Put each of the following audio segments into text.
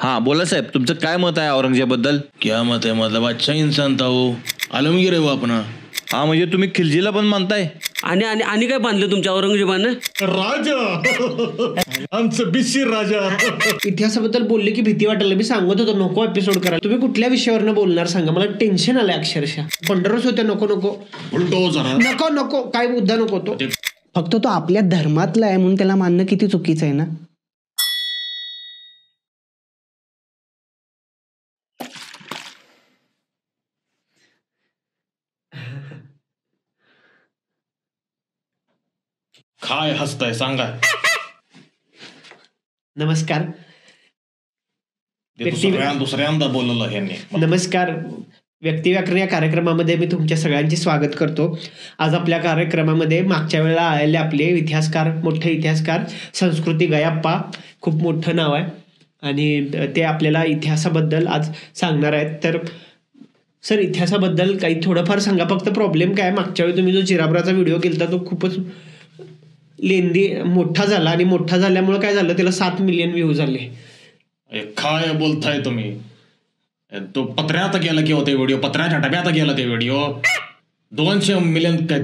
हाँ बोला साहेब, तुमचं काय मत आहे औरंगजेबाबद्दल? क्या मत है मतलब अच्छा इंसान था वो, आलमगीर है वो अपना. हा म्हणजे तुम्ही खिलजीला पण मानताय? आणि काय बांधलं तुमच्या औरंगजेबानं? राजा आमचं बिशीर राजा. इतिहासाबद्दल बोलले की भीती वाटायला. मी सांगत होतो नको एपिसोड करायला. तुम्ही कुठल्या विषयावर बोलणार सांगा, मला टेन्शन आलंय अक्षरशः. कंट्रोवर्सी होत्या. नको नको नको नको काय मुद्दा नको तो. फक्त तो आपल्या धर्मातला आहे म्हणून त्याला मानणं किती चुकीचं आहे ना. काय हसताय सांगा. नमस्कार. दुसऱ्यांदा बोललं ह्यांनी. नमस्कार. व्यक्तिव्याकरण या कार्यक्रमामध्ये मी तुमच्या सगळ्यांचे स्वागत करतो. आज आपल्या कार्यक्रमामध्ये मागच्या वेळेला आलेले आपले इतिहासकार, मोठे इतिहासकार संस्कृती गयाप्पा, खूप मोठं नाव आहे आणि ते आपल्याला इतिहासाबद्दल आज सांगणार आहेत. तर सर, इतिहासाबद्दल काही थोडंफार सांगा. फक्त प्रॉब्लेम काय, मागच्या वेळी तुम्ही जो चिराबराचा व्हिडिओ केला तो खूपच लेंदी मोठा झाला आणि मोठा झाल्यामुळे काय झालं, त्याला 7 मिलियन व्ह्यू झाले. काय बोलताय तुम्ही? तो पत्र्यात गेला की होते व्हिडिओ, पत्र्याच्या डब्यात गेला ते व्हिडिओ. 200 मिलियन काय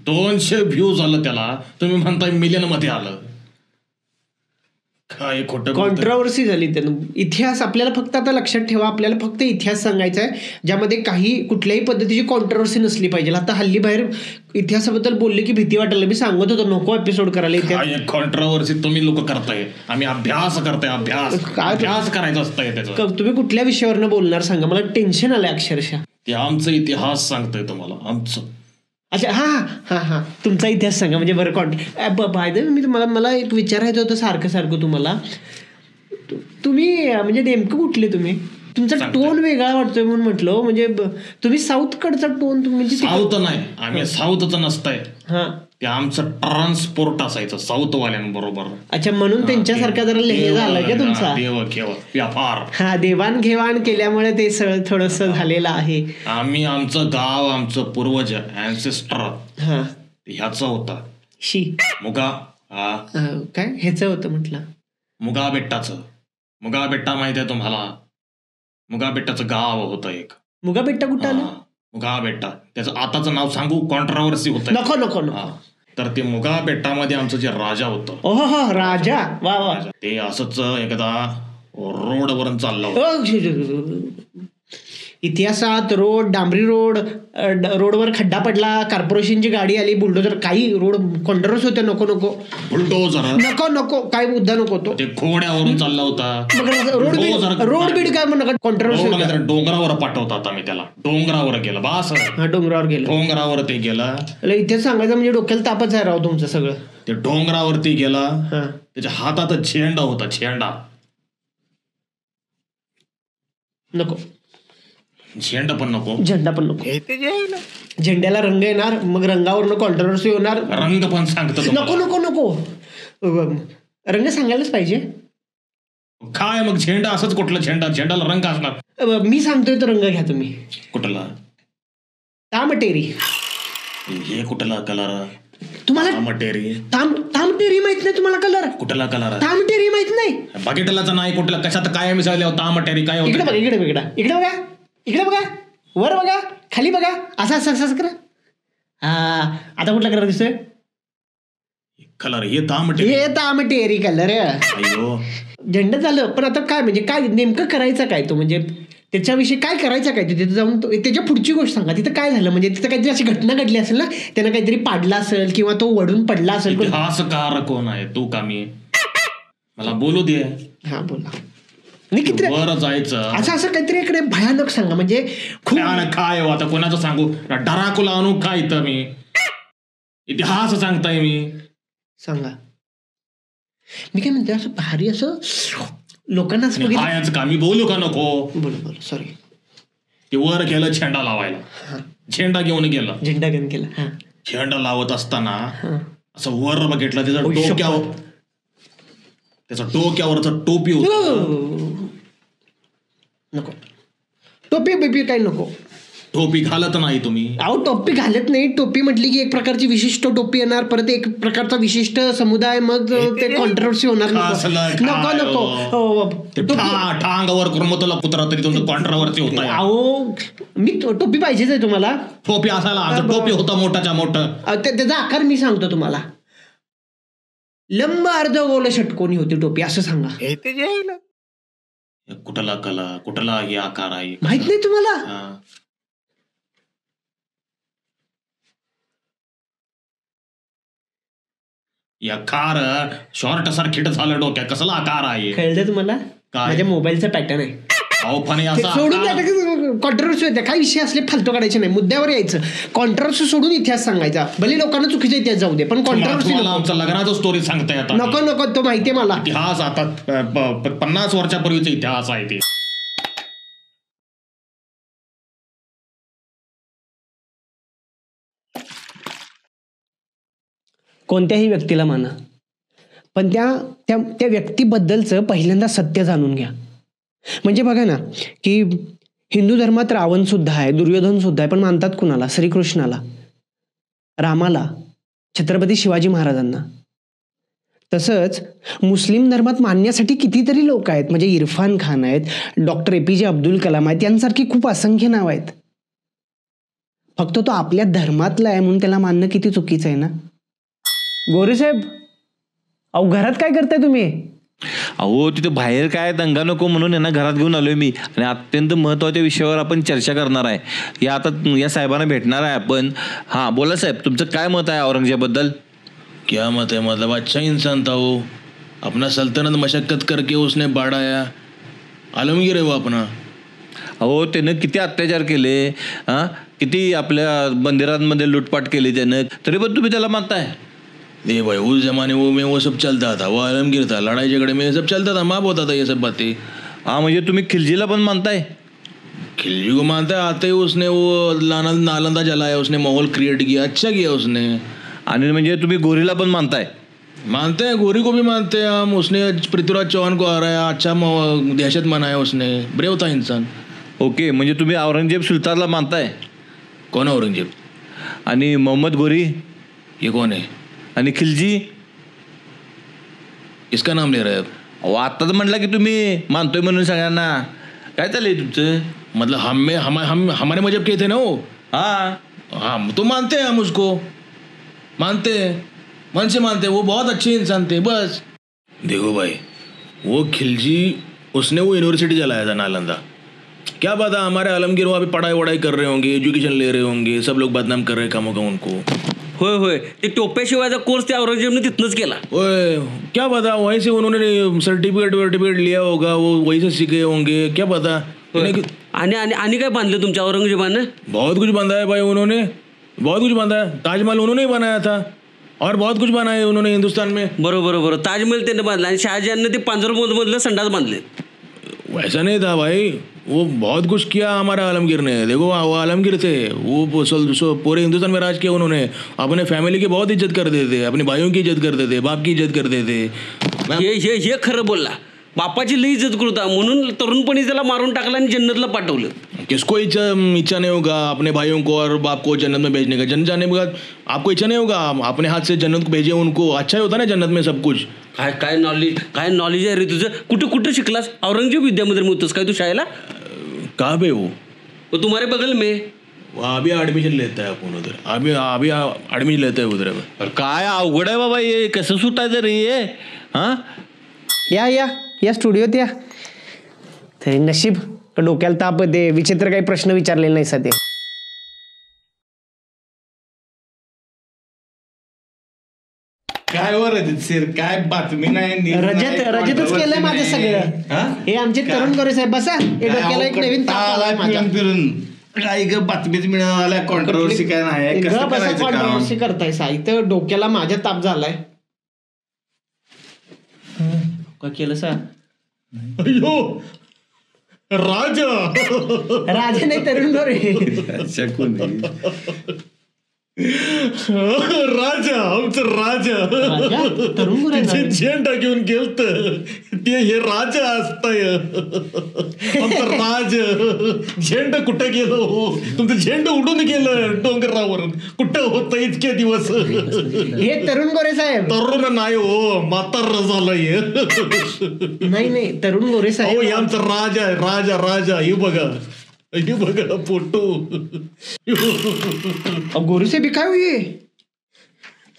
200 व्ह्यू झालं त्याला, तुम्ही म्हणताय मिलियन मध्ये आलं. काय खोटं कॉन्ट्रोवर्सी झाली त्यानं. इतिहास आपल्याला फक्त आता लक्षात ठेवा, आपल्याला फक्त इतिहास सांगायचा आहे ज्यामध्ये काही कुठल्याही पद्धतीची कॉन्ट्रोवर्सी नसली पाहिजे. आता हल्ली बाहेर इतिहासाबद्दल बोलले की भीती वाटायला. मी सांगत होतो नको एपिसोड करायला. इतिहास कॉन्ट्रोवर्सी तुम्ही लोक करताय, आम्ही अभ्यास करताय. अभ्यास करायचा असतंय त्याचं. तुम्ही कुठल्या विषयावर बोलणार सांगा, मला टेन्शन आलंय अक्षरशः. ते आमचं इतिहास सांगतोय तुम्हाला, आमचं. अच्छा, हां तुमचा इतिहास सांगा म्हणजे बरं. फायदा मी मला एक विचारायचं होतं सारखं तुम्हाला. तुम्ही म्हणजे नेमकं कुठले तुम्ही? तुमचा टोन वेगळा वाटतोय म्हणून म्हटलं. म्हणजे तुम्ही साऊथकडचा टोन. तुम्ही साऊथ नाही, आम्ही साऊथच नसतंय. हां, ते आमचं ट्रान्सपोर्ट असायचं साऊथ वाल्यांबरोबर. अच्छा, म्हणून त्यांच्यासारखा जरा लेह झाला का तुमचा? व्यापार. हा, देवाणघेवाण केल्यामुळे ते सगळं थोडस झालेलं आहे. आम्ही आमचं गाव, आमचं पूर्वज ऍन्सेस्टर ह्याचं होता मुगा. काय ह्याचं होतं म्हटलं? मुगा बेट्टाचं. मुगा बेट्टा माहिती आहे तुम्हाला? मुगा बेट्टाचं गाव होतं एक. मुगा बेट्टा कुठं आलं? मुगा बेट्टा, त्याचं आताचं नाव सांगू? कॉन्ट्रोवर्सी होत. नको. तर ते मुगा बेट्टामध्ये आमचं जे राजा होतं. ओहो, राजा. वा वा. ते असंच एकदा रोडवरून चाललं होतं. इतिहासात रोड, डांबरी रोडवर खड्डा पडला, कॉर्पोरेशनची गाडी आली, बुलडोजर, काही रोड कॉन्ट्रोवर्सी होत्या. नको बुलडोजर नको काय मुद्दा नको तो. ते घोड्यावरून चालला होता. रोड बीड काय म्हणा कॉन्ट्रोवर्सी. डोंगरावर पाठवतात आम्ही त्याला. डोंगरावर गेलं बास. डोंगरावर ते गेला. इतिहास सांगायचं म्हणजे डोक्याला तापच आहे राव तुमचं सगळं. ते डोंगरावरती गेला, त्याच्या हातात झेंडा होता. नको. झेंडा पण नको. झेंड्याला रंग येणार, मग रंगावरनं कॉन्ट्रोवर्सी होणार. रंग पण सांगतो. नको रंग सांगायलाच पाहिजे. काय मग झेंडा असंच कुठला झेंडाला रंग असणार? मी सांगतोय तो रंग घ्या तुम्ही. कुठला? तामटेरी. हे कुठला कलर तुम्हाला? तामटेरी माहित नाही तुम्हाला? कलर कुठला कलर? तामटेरी माहित नाही? बघितलाच नाही. कुठला कशात काय मिसळले? तामटेरी काय? इकडे बघा, वर बघा, खाली बघा, असं करा. आता कुठला कलर दिसतोय? कलर हे तामटेरी कलर. अयो, झेंडा झालं, पण आता काय म्हणजे काय नेमकं करायचं काय तो? म्हणजे त्याच्याविषयी काय करायचं काय? तिथे जाऊन त्याच्या पुढची गोष्ट सांगा. तिथं काय झालं? म्हणजे तिथं काहीतरी अशी घटना घडली असेल ना, त्यानं काहीतरी पाडला असेल किंवा तो वडून पडला असेल. इतिहासकार कोण आहे तू? का मी मला बोलू दे. हा, बोला. वर जायचं असं काहीतरी इकडे भयानक सांगा. म्हणजे खूप काय आता कोणाचं सांगू? डराकुला आणू काय इथं? मी इतिहास सांगताय. मी सांगा. मी काय म्हणते, असं भारी असं लोकांना का मी बोलू का नको? बोल सॉरी. ते वर गेलं झेंडा लावायला. झेंडा घेऊन गेला. झेंडा लावत असताना असं वर बघितलं, त्याचा डोक्यावरचा टोपी होता. नको टोपी बिपी काही नको. टोपी घालत नाही तुम्ही. अहो टोपी घालत नाही. टोपी म्हटली की एक प्रकारची विशिष्ट टोपी येणार, परत एक प्रकारचा विशिष्ट समुदाय, मग ते कॉन्ट्रोवर्सी होणार. नको नको हो, ठांगावर करून मग तुला पुत्रा तरी तुमचं कॉन्ट्रोवर्सी होत आहे. अहो मी टोपी पाहिजेच आहे तुम्हाला. टोपी असायला टोपी होता मोठाच्या मोठं. त्याचा आकार मी सांगतो तुम्हाला. लंब अर्ध गोल षटकोनी होती टोपी, असं सांगा. कुठला कला, कुठला हे आकार आहे माहित नाही तुम्हाला. या कार शॉर्ट सारखीट झालं डोक्यात, कसला आकार आहे कळलं तुम्हाला. माझ्या मोबाईलचा पॅटर्न आहे. सोडून कॉन्ट्रोवर्सी होत्या, काही विषय असले फालतू काढायचे नाही, मुद्द्यावर यायचं. कॉन्ट्रोवर्सी सोडून इतिहास सांगायचा. भले लोकांना चुकीचा इतिहास जाऊ दे, पण कॉन्ट्रोवर्सी आमचा लग्नाचा स्टोरी सांगता येतात. नको नको, तो माहितीये मला. इतिहास आता 50 वर्षापूर्वीचा इतिहास आहे ते. कोणत्याही व्यक्तीला माना, पण त्या व्यक्तीबद्दलचं पहिल्यांदा सत्य जाणून घ्या. म्हणजे बघा ना की हिंदू धर्मात रावण सुद्धा आहे, दुर्योधन सुद्धा आहे, पण मानतात कुणाला? श्रीकृष्णाला, रामाला, छत्रपती शिवाजी महाराजांना. तसंच मुस्लिम धर्मात मानण्यासाठी कितीतरी लोक आहेत. म्हणजे इरफान खान आहेत, डॉक्टर APJ अब्दुल कलाम आहेत, यांसारखी खूप असंख्य नाव आहेत. फक्त तो आपल्या धर्मातला आहे म्हणून त्याला मानणं किती चुकीचं आहे ना. गोरे साहेब, अहो घरात काय करताय तुम्ही? अहो तिथे बाहेर काय दंगा नको म्हणून यांना घरात घेऊन आलोय मी, आणि अत्यंत महत्त्वाच्या विषयावर आपण चर्चा करणार आहे. या साहेबांना भेटणार आहे आपण. हां बोला साहेब, तुमचं काय मत आहे औरंगजेबाबद्दल? क्या मत है, मतलब अच्छा इंसान था वो, अपना सल्तनत मशक्कत करके उसने बाढ़ाया. आलमगीर है वो अपना. अहो त्यानं किती अत्याचार केले, हां किती आपल्या मंदिरांमध्ये लूटपाट केली त्यानं, तरी पण तुम्ही त्याला मानताय? नहीं भाई, उस जमाने में वो सब चलता था, वो आलमगीर था, लड़ाई झगड़े में ये सब चलता था, माफ होता था ये सब बातें. हां म्हणजे तुम्ही खिलजीला पण मानताय? खिलजी को मानता है, आते ही उसने वो नालंदा जलाया, उसने माहौल क्रिएट किया, अच्छा किया उसने. आणि म्हणजे तुम्ही गोरीला पण मानताय? मानते हैं, गोरी को भी मानते हैं हम. उसने पृथ्वीराज चौहान को हराया, अच्छा दहशत मनाया उसने, ब्रेव था इंसान. ओके, म्हणजे तुम्ही औरंगजेब सुलतानला मानताय? कौन है औरंगजेब? आणि मोहम्मद गोरी? ये कौन है? आणि खिलजी? इसका नाम ले रहे हैं? अहो आता तर म्हटलं की तुम्ही मानतोय म्हणून सगळ्यांना. काय चाललंय तुमचं? मतलब हम हमारे मजहब के थे ना वो. हाँ तो मानते हैं हम उसको, मानते हैं, मन से मानते हैं. वो बहुत अच्छे इंसान थे. बस देखो भाई, वो खिलजी उसने वो यूनिवर्सिटी जलाया था नालंदा. क्या पता हमारे आलमगीर वहाँ पे पढ़ाई वढ़ाई कर रहे होंगे, एजुकेशन ले रहे होंगे, सब लोग बदनाम कर रहे कामों का उनको. होय होय, ते टोप्याशिवायचा कोर्स त्या औरंगजेबने तिथनंच केला. ओए क्या पता, वहीं से उन्होंने सर्टिफिकेट लिया होगा, वो वहीं से सीखे होंगे, क्या पता. आणि काय बांधलं तुमच्या औरंगजेबानं? बहुत कुछ बांधा है भाई उन्होंने, बहुत कुछ बांधा है. ताजमहल उन्होंने ही बनाया था, और बहुत कुछ बनाया है उन्होंने हिंदुस्तान में. बरोबर, ताजमहल त्यांनी बांधला, आणि शहाजहाननं ते पांजरमधलं संडास बांधले. वैसा नहीं था भाई, वो बहुत कुछ किया हमारा आलमगीर ने. देखो वो आलमगीर थे, वो पूरे हिंदुस्तान में राज किया उन्होंने. अपने फैमिली की बहुत इज्जत करते थे, अपने भाइयों की इज्जत करते थे, बाप की इज्जत करते थे. हे खरं बोलला. बापाची लई इज्जत करता म्हणून तरुणपणी त्याला मारून टाकलं आणि जन्नतला पाठवलं. किसको इच्छा नहीं होगा अपने भाइयों को और बाप को जन्नत में भेजने का? जन्नत जाने के बाद आपको इच्छा नहीं होगा अपने हाथ से जन्नत को भेजे उनको? अच्छा ही होता ना जन्नत में सब कुछ. काय नॉलेज आहे रे तुझं. कुठं शिकलास? औरंगजेब विद्यामंदिर होतोस काय तू शाळेला? कहाँ पे वो तुम्हारे बगल में. वहाँ अभी एडमिशन लेता है अपन उधर. अभी एडमिशन लेता है उधर. काय अवघड आहे बाबा, हे कसं सुटायचं रे हे? हां या स्टुडिओत या. तरी नशीब डोक्याला ताप दे, विचित्र काही प्रश्न विचारलेले नाही सध्या. काय वर सर, काय बातमी नाही. रजतच केलंय माझं सगळं. हे आमचे तरुण गोरे साहेब, बसा. हे डोक्याला एक नवीन ताप आलाय माझ्या. फिरून काही बातमीच मिळाल्या, कॉन्ट्रोवर्सी काय नाही. कसं करायचं काम? कॉन्ट्रोवर्सी करताय सा, इथं डोक्याला माझ्या ताप झालाय. काय केलं सा? अयो राजा नाही, तरुण गोरे. अच्छा कोणी राजा आमचं राजा राजा? तरुण गोरे तिचे राजा? झेंडा घेऊन गेलत ते हे राजा असतंय आमचं राज झेंड कुठं गेलं हो तुमचं झेंड उडून गेलं डोंगरावरून कुठं होतं इतके दिवस हे तरुण गोरे साहेब. तरुण नाही हो म्हातार झालंय नाही तरुण गोरे हो साहेब. हे आमचं राजा आहे राजा राजा हे बघा फोटो गोरे साहेब हे काय होई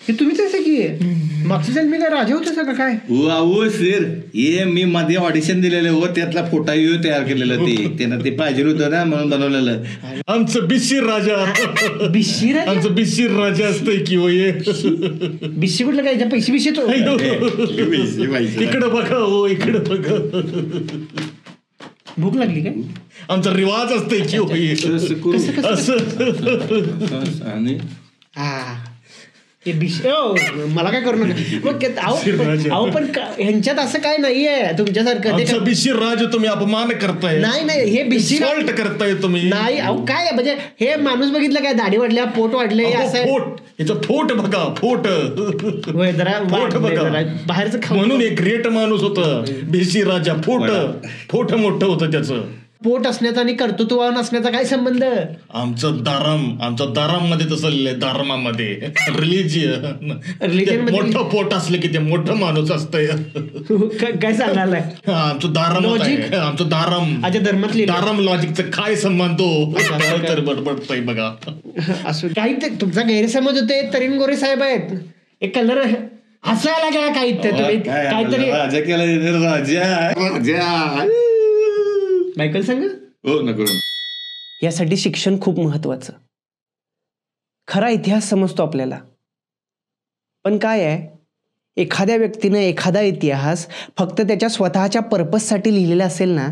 हे तुम्हीच आहे की मागच्या जन्मी काय राजा होता सगळं काय. अहो सर हे मी मध्ये ऑडिशन दिलेलं हो त्यातला फोटा तयार केलेलं ते त्यांना ते पाहिजे होतं ना म्हणून बनवलेलं. आमचं बिशीर राजा बिशी राजा? आमचं बिशीर राजा असतंय की हो हे बिशी कुठलं काय पैसे बिशे तो इकडं बघा हो इकडं बघा भूक लागली काय. आमचा रिवाज असतंय की हो हे असं आणि हा ते बिशी मला काय करू नका मग अहो पण ह्यांच्यात असं काय नाहीये तुमच्यासारखं. आमचा बिशीर राजा तुम्ही अपमान करताय. नाही हे बिशी सॉल्ट करताय तुम्ही. नाही अहो काय म्हणजे हे माणूस बघितलं काय दाढी वाढल्या पोट वाढले असं फोट याचं फोट बघा फोट होय, जरा फोट बघा बाहेरचं खाऊ म्हणून एक ग्रेट माणूस होतं बिशी राजा फोट मोठं होतं त्याचं. पोट असण्याचा आणि कर्तृत्ववान असण्याचा काय संबंध. आमचं दाराम मध्ये तसं लिहिलंय दारमामध्ये रिलिजियन मध्ये- मोठं पोट असलं की ते मोठं माणूस असतंय. काय सांगायला आमचं दाराम Logic? आमचं दाराम अच्छा धर्मातली दाराम लॉजिकचं काय संबंध तर बडबडतय बघा. असं काही ते तुमचा गैरसमज होते. तरुण गोरे साहेब आहेत एक कलर हसायला गेला काही तुम्ही काहीतरी राजा केला राजा मायकल सांग. हो नको यासाठी शिक्षण खूप महत्वाचं. खरा इतिहास समजतो आपल्याला. पण काय आहे एखाद्या व्यक्तीनं एखादा इतिहास फक्त त्याच्या स्वतःच्या पर्पजसाठी लिहिलेला असेल ना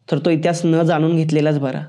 तर तो इतिहास न जाणून घेतलेलाच बरा.